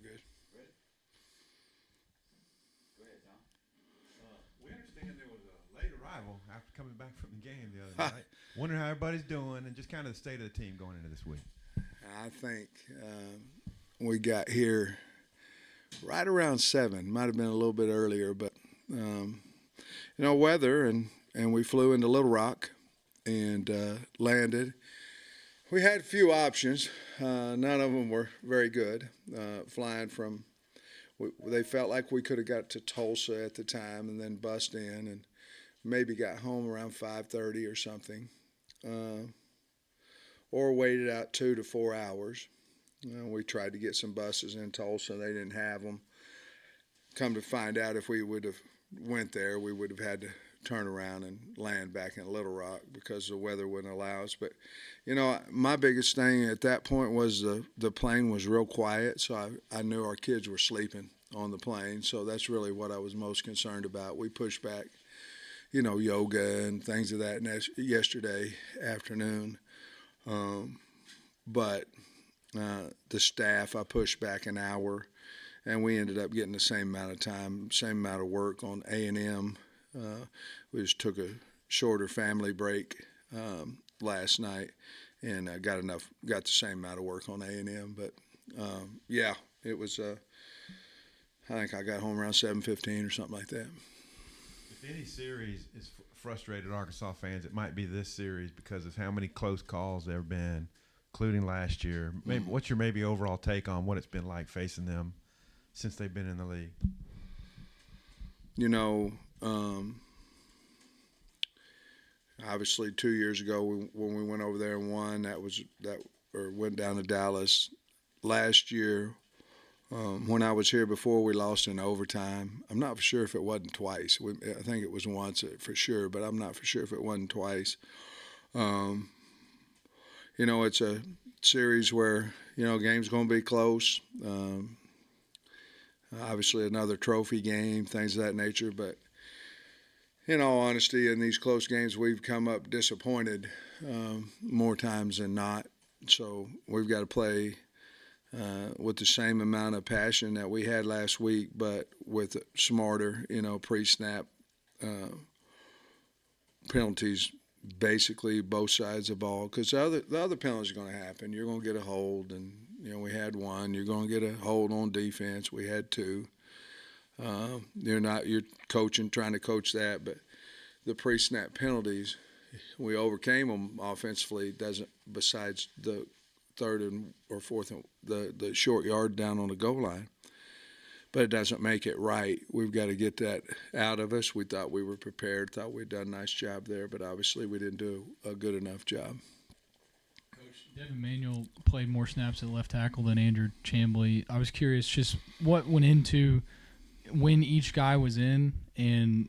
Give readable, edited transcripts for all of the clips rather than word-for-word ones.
good. Ready? Go ahead, John. We understand there was a late arrival after coming back from the game the other night. Wondering how everybody's doing and just kind of the state of the team going into this week. I think we got here right around 7. Might have been a little bit earlier, but weather and we flew into Little Rock and landed. We had a few options. None of them were very good. Flying from, they felt like we could have got to Tulsa at the time and then bust in and maybe got home around 5:30 or something, or waited out 2 to 4 hours. We tried to get some buses in Tulsa. They didn't have them. Come to find out, if we would have went there, we would have had to turn around and land back in Little Rock because the weather wouldn't allow us. But, my biggest thing at that point was the plane was real quiet, so I knew our kids were sleeping on the plane. So that's really what I was most concerned about. We pushed back, yoga and things of that yesterday afternoon. But the staff, I pushed back an hour, and we ended up getting the same amount of time, same amount of work on A&M. We just took a shorter family break last night, and got the same amount of work on A&M. But yeah, it was. I think I got home around 7:15 or something like that. If any series is frustrated Arkansas fans, it might be this series because of how many close calls there have been, including last year. Maybe, what's your overall take on what it's been like facing them since they've been in the league? Obviously 2 years ago when we went over there and won, or went down to Dallas. Last year, when I was here before, we lost in overtime. I'm not for sure if it wasn't twice. I think it was once for sure, but I'm not for sure if it wasn't twice. It's a series where, game's going to be close. Obviously another trophy game, things of that nature. But in all honesty, in these close games, we've come up disappointed more times than not. So we've got to play with the same amount of passion that we had last week, but with smarter, pre-snap penalties, basically both sides of the ball. Because the other penalties are going to happen. You're going to get a hold, and we had one. You're going to get a hold on defense. We had 2. You're coaching, trying to coach that, but the pre-snap penalties, we overcame them offensively. Besides the third or fourth, the short yard down on the goal line, but it doesn't make it right. We've got to get that out of us. We thought we were prepared, thought we'd done a nice job there, but obviously we didn't do a good enough job. Coach, Devin Manuel played more snaps at left tackle than Andrew Chamblee. I was curious just what went into when each guy was in, and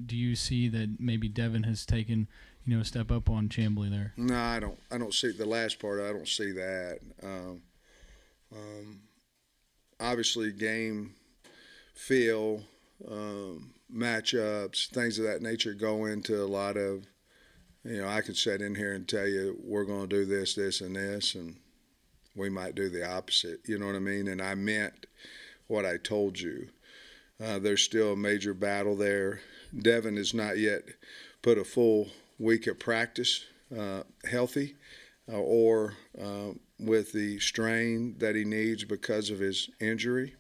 do you see that maybe Devin has taken a step up on Chamblee there? No, I don't see the last part. I don't see that. Obviously, game feel, matchups, things of that nature go into a lot of. I could sit in here and tell you we're going to do this, this, and this, and we might do the opposite. You know what I mean? And I meant what I told you. There's still a major battle there. Devin has not yet put a full week of practice healthy or with the strain that he needs because of his injuries.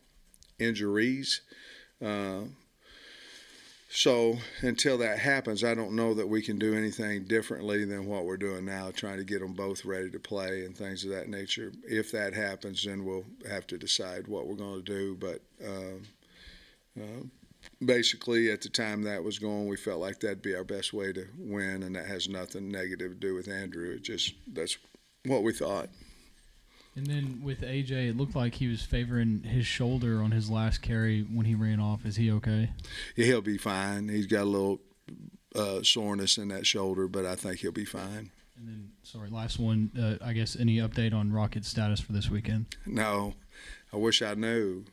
So until that happens, I don't know that we can do anything differently than what we're doing now, trying to get them both ready to play and things of that nature. If that happens, then we'll have to decide what we're going to do. But basically, at the time that was going, we felt like that'd be our best way to win, and that has nothing negative to do with Andrew. That's what we thought. And then with AJ, it looked like he was favoring his shoulder on his last carry when he ran off. Is he okay? Yeah, he'll be fine. He's got a little soreness in that shoulder, but I think he'll be fine. And then, last one, I guess any update on Rocket's status for this weekend? No, I wish I knew.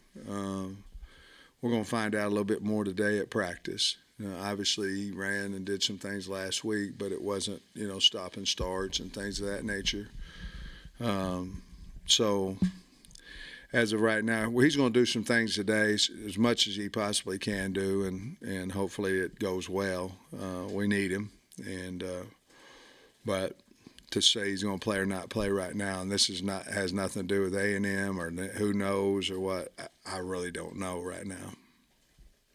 We're going to find out a little bit more today at practice. Obviously, he ran and did some things last week, but it wasn't, stop and starts and things of that nature. So as of right now, well, he's going to do some things today, as much as he possibly can do, and hopefully it goes well. We need him, but to say he's going to play or not play right now, and this has nothing to do with A&M or who knows or what, I really don't know right now.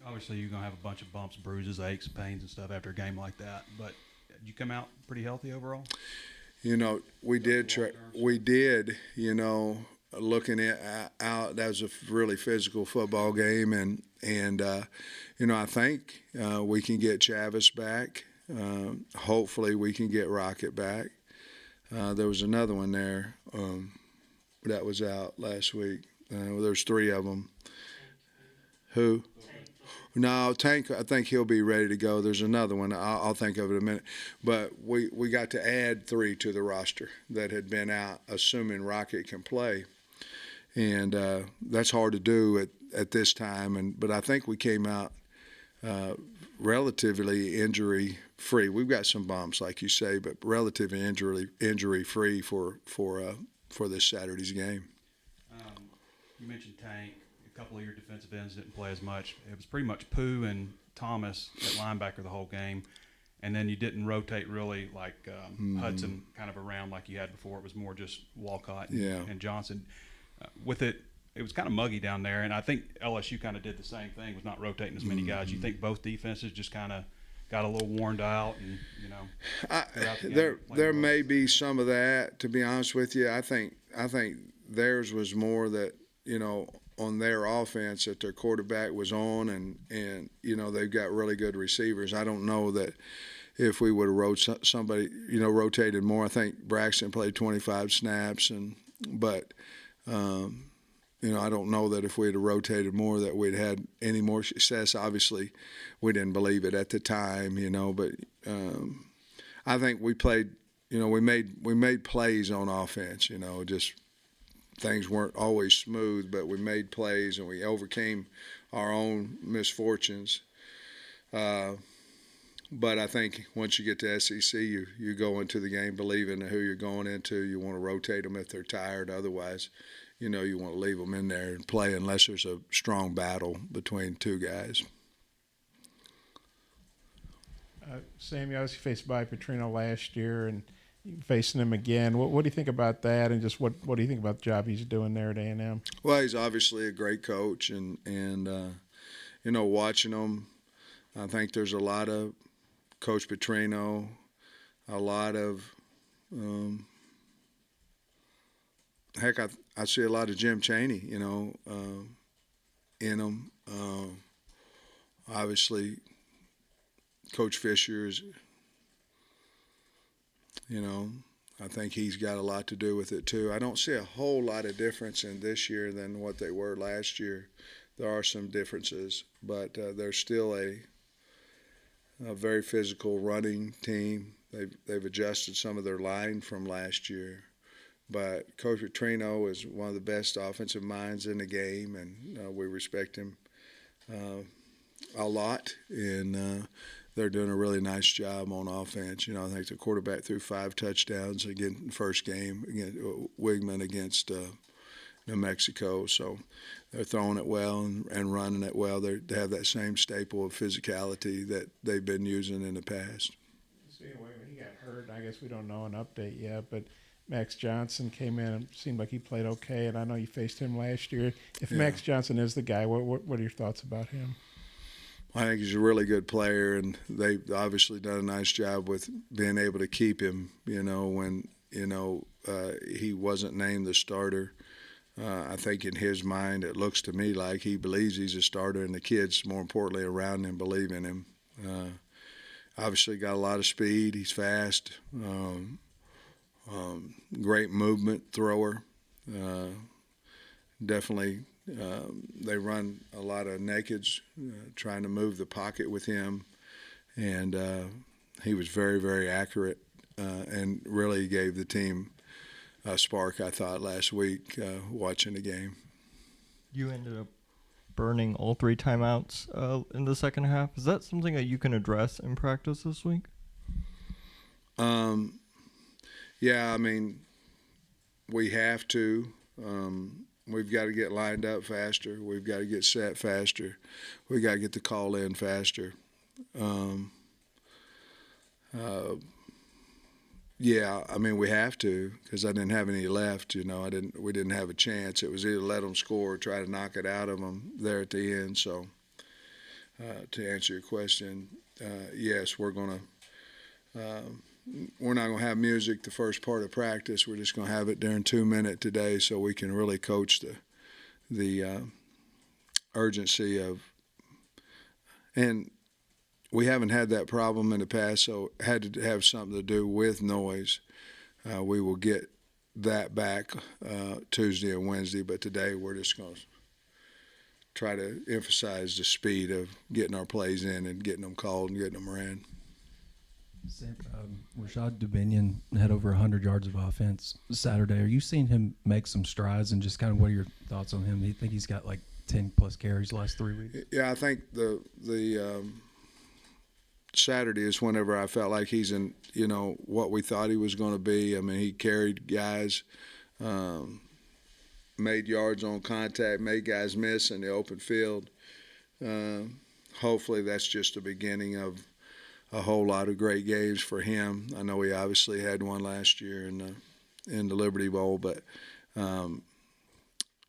Obviously, you're going to have a bunch of bumps, bruises, aches, pains, and stuff after a game like that. But did you come out pretty healthy overall? We did. Looking out, that was a really physical football game, and I think we can get Chavis back. Hopefully, we can get Rocket back. There was another one there that was out last week. There's 3 of them. Who? No, Tank, I think he'll be ready to go. There's another one. I'll think of it in a minute. But we got to add 3 to the roster that had been out, assuming Rocket can play. And that's hard to do at this time. But I think we came out relatively injury-free. We've got some bumps, like you say, but relatively injury-free for this Saturday's game. You mentioned Tank. A couple of your defensive ends didn't play as much. It was pretty much Pooh and Thomas at linebacker the whole game. And then you didn't rotate really like Hudson kind of around like you had before. It was more just Walcott and Johnson. With it was kind of muggy down there. And I think LSU kind of did the same thing, was not rotating as many guys. You think both defenses just kind of got a little worn out and, there may be some of that, to be honest with you. I think theirs was more that, on their offense that their quarterback was on and they've got really good receivers. I don't know that if we would have rotated more. I think Braxton played 25 snaps but I don't know that if we'd have rotated more that we'd had any more success. Obviously, we didn't believe it at the time, but I think we played, we made plays on offense, just things weren't always smooth, but we made plays and we overcame our own misfortunes. But I think once you get to SEC, you go into the game believing who you're going into. You want to rotate them if they're tired. Otherwise, you want to leave them in there and play unless there's a strong battle between 2 guys. Sam, you obviously faced Bobby Petrino last year and facing him again. What do you think about that, and just what do you think about the job he's doing there at A&M? Well, he's obviously a great coach, and watching him, I think there's a lot of Coach Petrino, a lot of I see a lot of Jim Chaney, in him. Obviously, Coach Fisher is. I think he's got a lot to do with it too. I don't see a whole lot of difference in this year than what they were last year. There are some differences, but they're still a very physical running team. They've adjusted some of their line from last year. But Coach Petrino is one of the best offensive minds in the game, and we respect him a lot. And they're doing a really nice job on offense. I think the quarterback threw 5 touchdowns again in the first game against Wigman against New Mexico. So they're throwing it well and running it well. They have that same staple of physicality that they've been using in the past. So anyway, when he got hurt, I guess we don't know an update yet, but Max Johnson came in and seemed like he played okay, and I know you faced him last year. If Max Johnson is the guy, what are your thoughts about him? I think he's a really good player, and they've obviously done a nice job with being able to keep him, when, he wasn't named the starter. I think in his mind it looks to me like he believes he's a starter, and the kids, more importantly, around him believe in him. Obviously got a lot of speed. He's fast. Great movement thrower. Definitely they run a lot of nakeds, trying to move the pocket with him. And he was very, very accurate and really gave the team a spark, I thought, last week watching the game. You ended up burning all 3 timeouts in the second half. Is that something that you can address in practice this week? Yeah, I mean, we have to. we've got to get lined up faster. We've got to get set faster. We got to get the call in faster. Yeah, I mean we have to because I didn't have any left. We didn't have a chance. It was either let them score or try to knock it out of them there at the end. So to answer your question, yes, we're not going to have music the first part of practice. We're just going to have it during 2-minute today so we can really coach the urgency of. And we haven't had that problem in the past, so it had to have something to do with noise. We will get that back Tuesday and Wednesday, but today we're just going to try to emphasize the speed of getting our plays in and getting them called and getting them ran. Sam, Rashad Dubinion had over 100 yards of offense Saturday. Are you seeing him make some strides, and just kind of what are your thoughts on him? Do you think he's got like 10-plus carries the last 3 weeks? Yeah, I think the Saturday is whenever I felt like he's in, what we thought he was going to be. I mean, he carried guys, made yards on contact, made guys miss in the open field. Hopefully that's just the beginning of a whole lot of great games for him. I know he obviously had one last year in the Liberty Bowl, but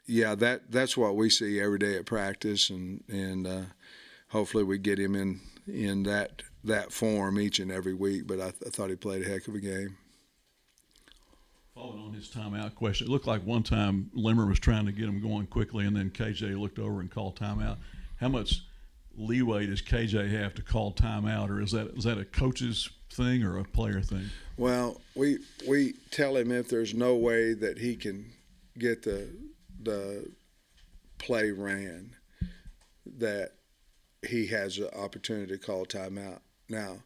yeah, that's what we see every day at practice, and hopefully we get him in that form each and every week. But I thought he played a heck of a game. Following on his timeout question, it looked like one time Limmer was trying to get him going quickly, and then KJ looked over and called timeout. How much leeway does KJ have to call timeout, or is that a coach's thing or a player thing? Well, we tell him if there's no way that he can get the play ran, that he has an opportunity to call timeout. Now,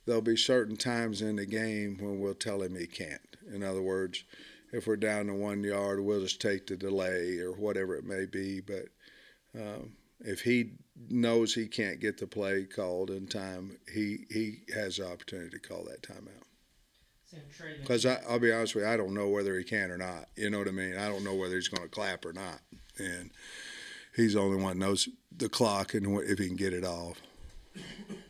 there'll be certain times in the game when we'll tell him he can't. In other words, if we're down to 1 yard, we'll just take the delay or whatever it may be. But if he knows he can't get the play called in time, he has the opportunity to call that timeout. Because I'll be honest with you, I don't know whether he can or not. You know what I mean? I don't know whether he's going to clap or not. And he's the only one that knows the clock and if he can get it off.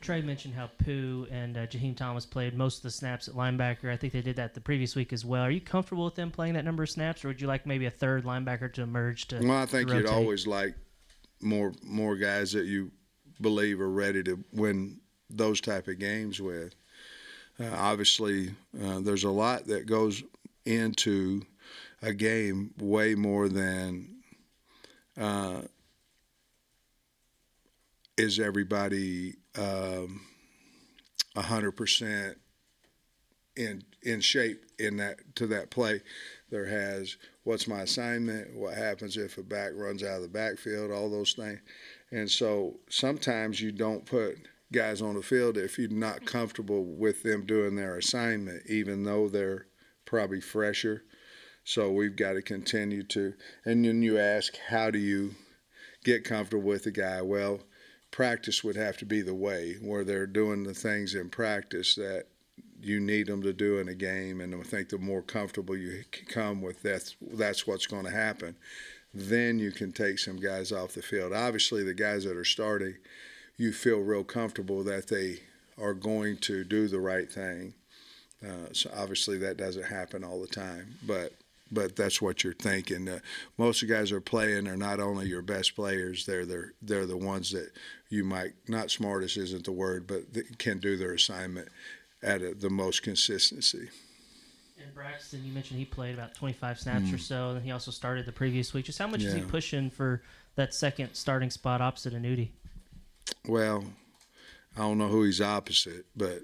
Trey mentioned how Pooh and Jaheim Thomas played most of the snaps at linebacker. I think they did that the previous week as well. Are you comfortable with them playing that number of snaps, or would you like maybe a third linebacker to emerge to Well, I think you'd rotate? always like more guys that you believe are ready to win those type of games with. Obviously, there's a lot that goes into a game, way more than is everybody 100% in shape in that play. There has what's my assignment, what happens if a back runs out of the backfield, all those things. And so sometimes you don't put guys on the field if you're not comfortable with them doing their assignment, even though they're probably fresher. So we've got to continue to. And then you ask, how do you get comfortable with a guy? Well, practice would have to be the way where they're doing the things in practice that you need them to do in a game. And I think the more comfortable you come with that's what's going to happen. Then you can take some guys off the field. Obviously, the guys that are starting, you feel real comfortable that they are going to do the right thing. So obviously that doesn't happen all the time, but that's what you're thinking. Most of the guys that are playing are not only your best players, they're the ones that you might, not smartest isn't the word, but they can do their assignment at the most consistency. And Braxton, you mentioned he played about 25 snaps or so, and he also started the previous week. Just how much is he pushing for that second starting spot opposite of Nudie? Well, I don't know who he's opposite, but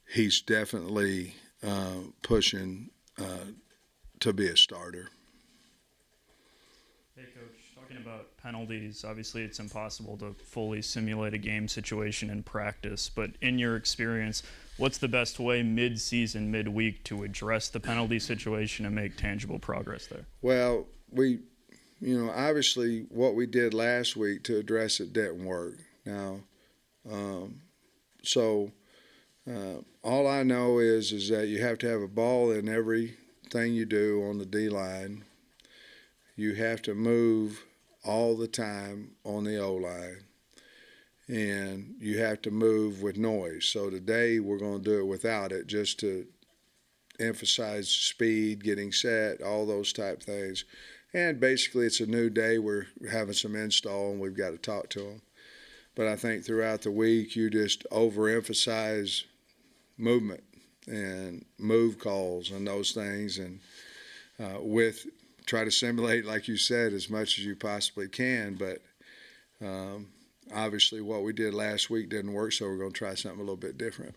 he's definitely pushing to be a starter. Hey, Coach, talking about penalties, obviously it's impossible to fully simulate a game situation in practice, but in your experience, what's the best way mid-season, midweek to address the penalty situation and make tangible progress there? Well, obviously what we did last week to address it didn't work. Now, all I know is that you have to have a ball in every thing you do on the D-line. You have to move all the time on the O-line, and you have to move with noise. So today we're going to do it without it, just to emphasize speed, getting set, all those type things. And basically it's a new day. We're having some install, and we've got to talk to them. But I think throughout the week you just overemphasize movement and move calls and those things, and try to simulate, like you said, as much as you possibly can. But obviously what we did last week didn't work, so we're going to try something a little bit different.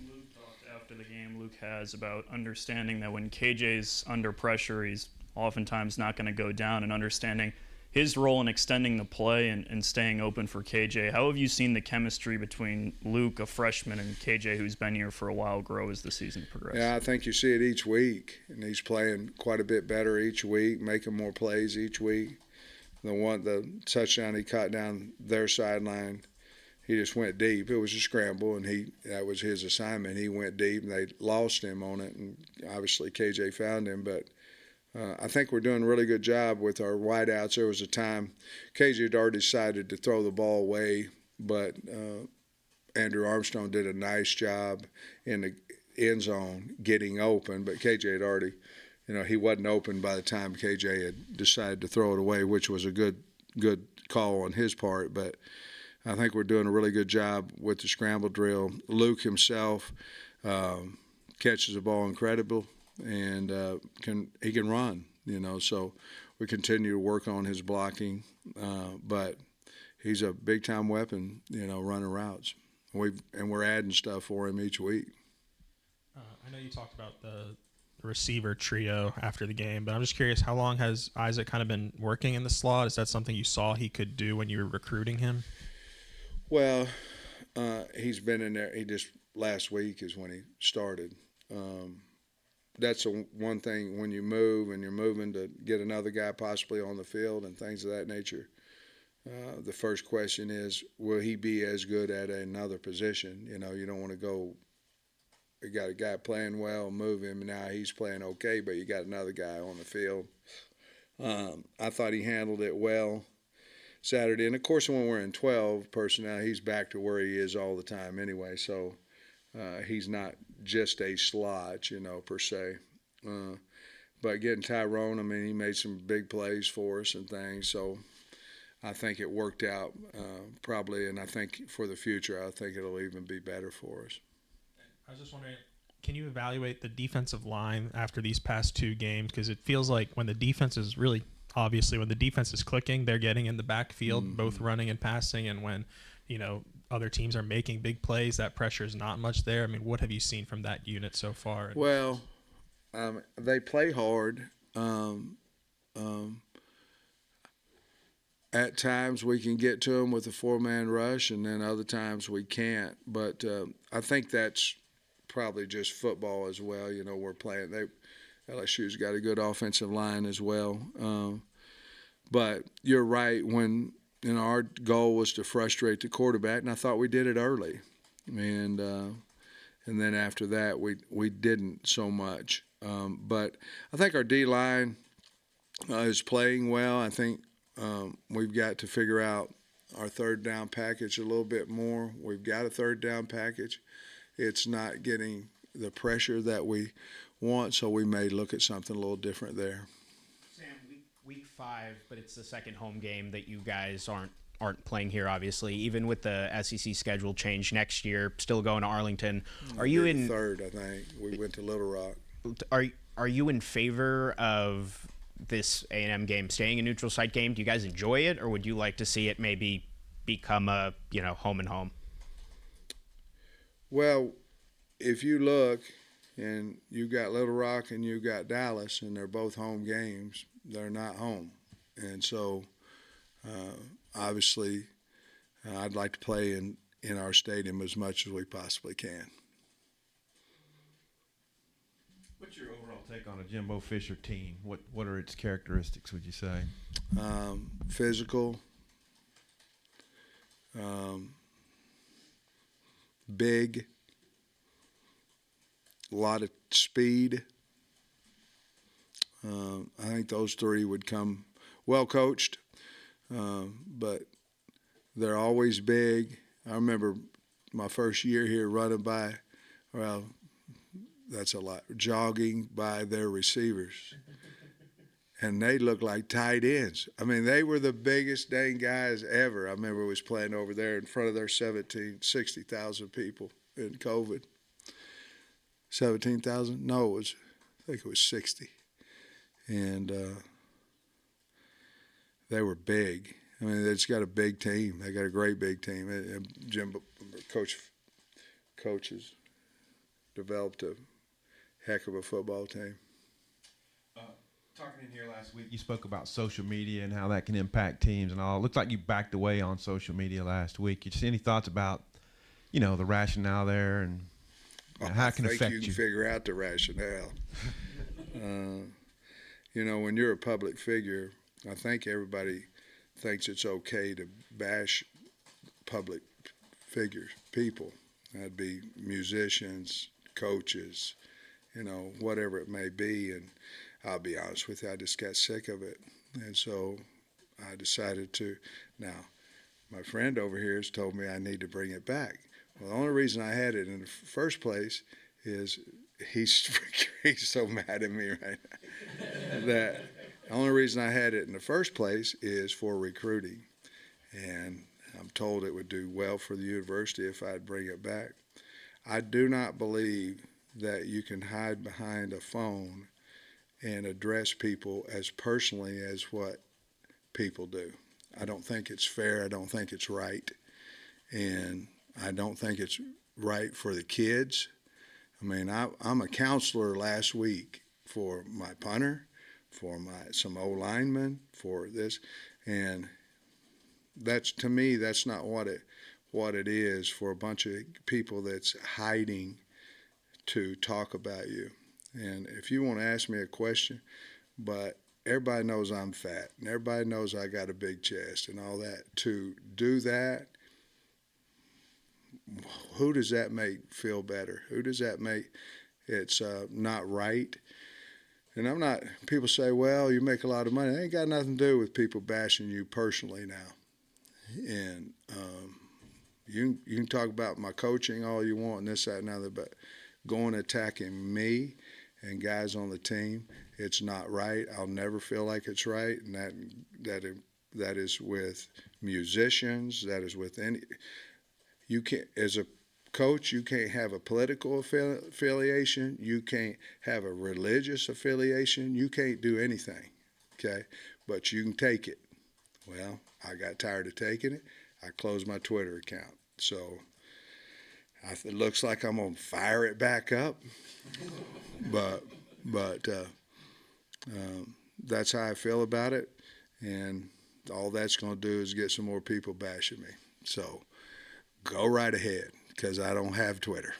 Luke talked after the game. Luke has about understanding that when KJ's under pressure, he's oftentimes not going to go down, and understanding his role in extending the play and staying open for KJ. How have you seen the chemistry between Luke, a freshman, and KJ, who's been here for a while, grow as the season progresses? Yeah, I think you see it each week, and he's playing quite a bit better each week, making more plays each week. The touchdown he caught down their sideline, he just went deep. It was a scramble, and that was his assignment. He went deep, and they lost him on it, and obviously KJ found him. But I think we're doing a really good job with our wideouts. There was a time KJ had already decided to throw the ball away, but Andrew Armstrong did a nice job in the end zone getting open. But KJ had already, he wasn't open by the time KJ had decided to throw it away, which was a good call on his part. But I think we're doing a really good job with the scramble drill. Luke himself catches the ball incredible, and he can run, so we continue to work on his blocking, but he's a big-time weapon, running routes. We're adding stuff for him each week. I know you talked about the receiver trio after the game, but I'm just curious, how long has Isaac kind of been working in the slot? Is that something you saw he could do when you were recruiting him? Well, he's been in there. Last week is when he started. That's one thing when you move and you're moving to get another guy possibly on the field and things of that nature. The first question is, will he be as good at another position? You don't want to go, you got a guy playing well, move him, and now he's playing okay, but you got another guy on the field. I thought he handled it well Saturday. And, of course, when we're in 12 personnel, he's back to where he is all the time anyway. So he's not just a slot, per se. But getting Tyrone, he made some big plays for us and things. So I think it worked out probably, and I think for the future, I think it'll even be better for us. I was just wondering, can you evaluate the defensive line after these past two games? Because it feels like when the defense is really – obviously, when the defense is clicking, they're getting in the backfield, both running and passing. And when, other teams are making big plays, that pressure is not much there. What have you seen from that unit so far? Well, they play hard. At times we can get to them with a four-man rush, and then other times we can't. But I think that's probably just football as well. We're playing. LSU's got a good offensive line as well. But you're right, when our goal was to frustrate the quarterback, and I thought we did it early. And then after that, we didn't so much. But I think our D-line is playing well. I think we've got to figure out our third down package a little bit more. We've got a third down package. It's not getting the pressure that we want, so we may look at something a little different there. Sam, week 5, but it's the second home game that you guys aren't playing here, obviously. Even with the SEC schedule change next year, still going to Arlington. Are you in third? I think we went to Little Rock. Are you in favor of this A&M game staying a neutral site game? Do you guys enjoy it, or would you like to see it maybe become a home and home? Well, if you look, and you got Little Rock and you got Dallas, and they're both home games, they're not home. And so obviously I'd like to play in our stadium as much as we possibly can. What's your overall take on a Jimbo Fisher team? What are its characteristics, would you say? Physical, big, a lot of speed, I think those three would come well coached, but they're always big. I remember my first year here running by, well, that's a lot, jogging by their receivers. And they looked like tight ends. I mean, they were the biggest dang guys ever. I remember was playing over there in front of their 60,000 people in COVID. 17,000? No, I think it was 60. And they were big. I mean, they just got a big team. They got a great big team. And Jim, coaches developed a heck of a football team. Talking in here last week, you spoke about social media and how that can impact teams and all. It looked like you backed away on social media last week. You just any thoughts about, the rationale there and how it can affect you? I think you can figure out the rationale. When you're a public figure, I think everybody thinks it's okay to bash public figures, people. That'd be musicians, coaches, whatever it may be. And I'll be honest with you, I just got sick of it. And so I decided to. Now, my friend over here has told me I need to bring it back. Well, the only reason I had it in the first place is he's so mad at me right now. That the only reason I had it in the first place is for recruiting. And I'm told it would do well for the university if I'd bring it back. I do not believe that you can hide behind a phone and address people as personally as what people do. I don't think it's fair. I don't think it's right. And I don't think it's right for the kids. I mean, I'm a counselor last week for my punter, for some O-linemen, for this. And that's, to me, that's not what it is for a bunch of people that's hiding to talk about you. And if you want to ask me a question, but everybody knows I'm fat, and everybody knows I got a big chest and all that. To do that, who does that make feel better? Who does that make it's not right? And I'm not, people say, well, you make a lot of money. It ain't got nothing to do with people bashing you personally now. And you can talk about my coaching all you want and this, that, and other, but going attacking me and guys on the team, it's not right. I'll never feel like it's right, and that is with musicians. That is with any. You can't, as a coach, you can't have a political affiliation. You can't have a religious affiliation. You can't do anything, okay? But you can take it. Well, I got tired of taking it. I closed my Twitter account. So it looks like I'm gonna fire it back up. But that's how I feel about it, and all that's going to do is get some more people bashing me. So go right ahead, because I don't have Twitter.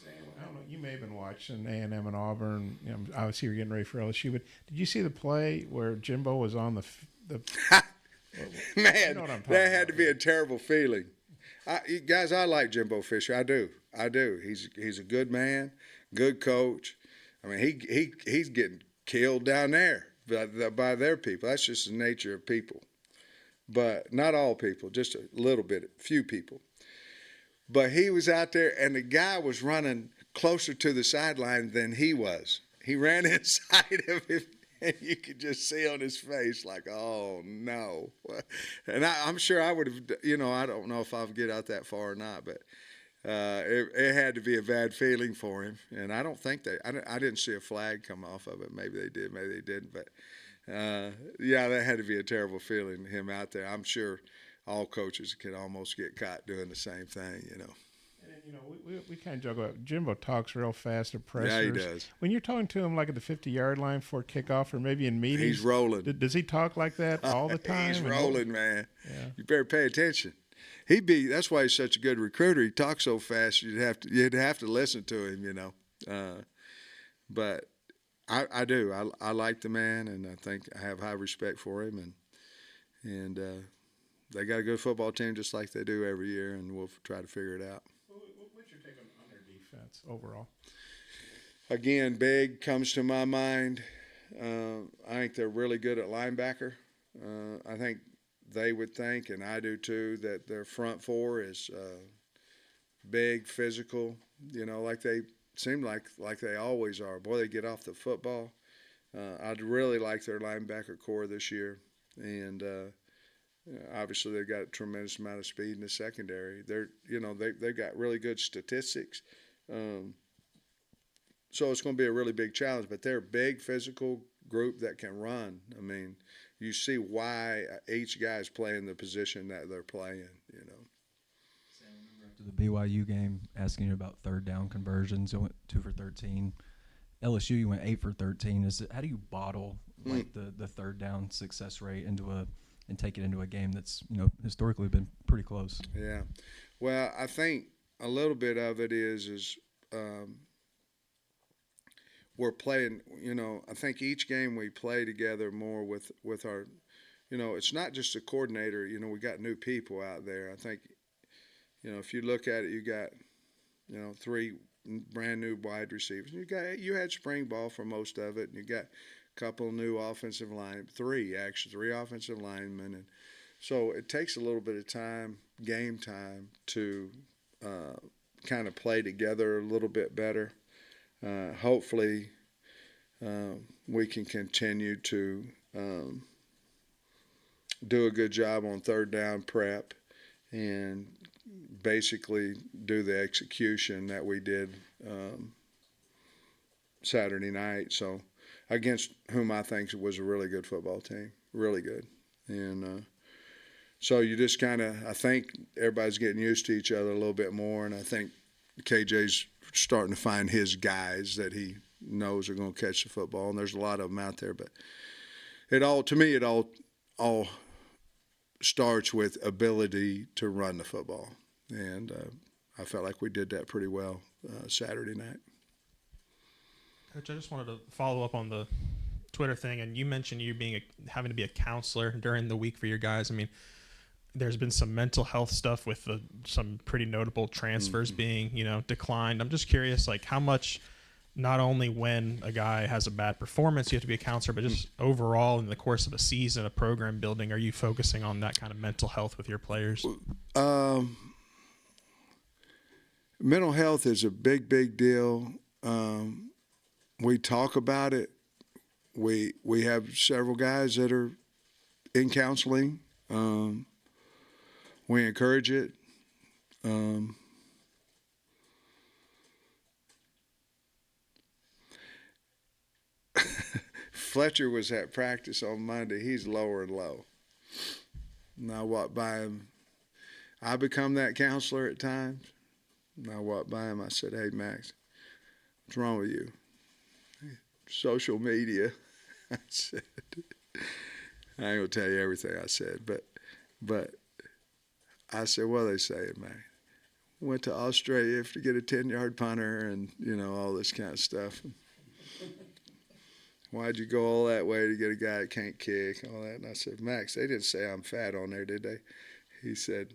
Sam, I don't know. You may have been watching A&M and Auburn. Obviously you're getting ready for LSU, but did you see the play where Jimbo was on the Man, that had to be a terrible feeling. Guys, I like Jimbo Fisher. I do. He's a good man, good coach. I mean, he's getting killed down there by their people. That's just the nature of people. But not all people, just a little bit, few people. But he was out there, and the guy was running closer to the sideline than he was. He ran inside of him, and you could just see on his face like, oh, no. And I'm sure I would have, I don't know if I'll get out that far or not, but it had to be a bad feeling for him. And I don't think I didn't see a flag come off of it. Maybe they did, maybe they didn't. But, yeah, that had to be a terrible feeling, him out there. I'm sure all coaches can almost get caught doing the same thing, And, we kind of joke about Jimbo talks real fast at pressers. Yeah, he does. When you're talking to him like at the 50-yard line for kickoff or maybe in meetings. He's rolling. Does he talk like that all the time? He's rolling, man. Yeah. You better pay attention. That's why he's such a good recruiter. He talks so fast you'd have to listen to him, But I do. I like the man, and I think I have high respect for him, and they got a good football team just like they do every year, and we'll try to figure it out. What's your take on their defense overall? Again, big comes to my mind. I think they're really good at linebacker. I think they would think, and I do too, that their front four is big, physical. Like they seem like they always are. Boy, they get off the football. I'd really like their linebacker core this year, and obviously they've got a tremendous amount of speed in the secondary. They've got really good statistics. So it's going to be a really big challenge, but they're a big physical group that can run. I mean, you see why each guy's playing the position that they're playing, Sam, I remember after the BYU game, asking you about third down conversions. You went 2 for 13. LSU, you went 8 for 13. How do you bottle the third down success rate and take it into a game that's historically been pretty close? Yeah, well, I think a little bit of it is we're playing. I think each game we play together more with our. It's not just a coordinator. We got new people out there. I think, if you look at it, you got, 3 brand new wide receivers. You had spring ball for most of it, and you got a couple of new offensive line, 3 offensive linemen, and so it takes a little bit of time, game time, to kind of play together a little bit better. Hopefully, we can continue to do a good job on third down prep and basically do the execution that we did Saturday night. So against whom I think was a really good football team, really good. And so you just I think everybody's getting used to each other a little bit more, and I think KJ's starting to find his guys that he knows are going to catch the football, and there's a lot of them out there. But it all starts with ability to run the football, and I felt like we did that pretty well Saturday night. Coach, I just wanted to follow up on the Twitter thing, and you mentioned you having to be a counselor during the week for your guys. I mean, there's been some mental health stuff with some pretty notable transfers being, declined. I'm just curious, how much, not only when a guy has a bad performance, you have to be a counselor, but just overall in the course of a season of program building, are you focusing on that kind of mental health with your players? Mental health is a big, big deal. We talk about it. We have several guys that are in counseling. We encourage it. Fletcher was at practice on Monday. He's lower and low. And I walked by him. I become that counselor at times. And I walked by him. I said, "Hey, Max, what's wrong with you?" Social media. I said, I ain't going to tell you everything I said, but I said, "What are they saying, man? Went to Australia to get a 10-yard punter and, all this kind of stuff. Why'd you go all that way to get a guy that can't kick, all that?" And I said, "Max, they didn't say I'm fat on there, did they?" He said,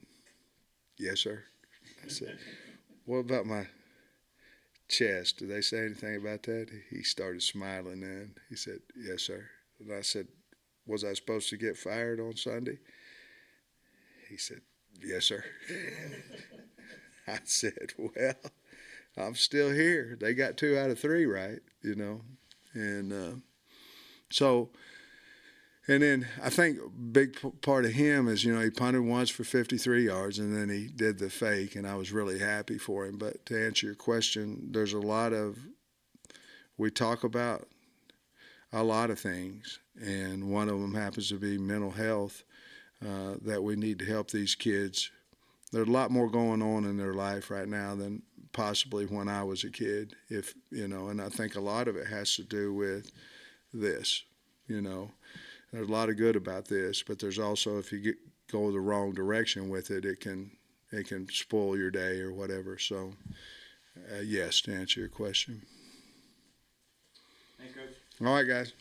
"Yes, sir." I said, "What about my chest? Did they say anything about that?" He started smiling then. He said, "Yes, sir." And I said, "Was I supposed to get fired on Sunday?" He said, "Yes, sir." I said, "Well, I'm still here. They got 2 out of 3 right, And so, and then I think a big part of him is, he punted once for 53 yards, and then he did the fake, and I was really happy for him. But to answer your question, there's we talk about a lot of things, and one of them happens to be mental health, that we need to help these kids. There's a lot more going on in their life right now than possibly when I was a kid, and I think a lot of it has to do with this, There's a lot of good about this, but there's also, if you go the wrong direction with it, it can spoil your day or whatever. So, yes, to answer your question. Thanks, Coach. All right, guys.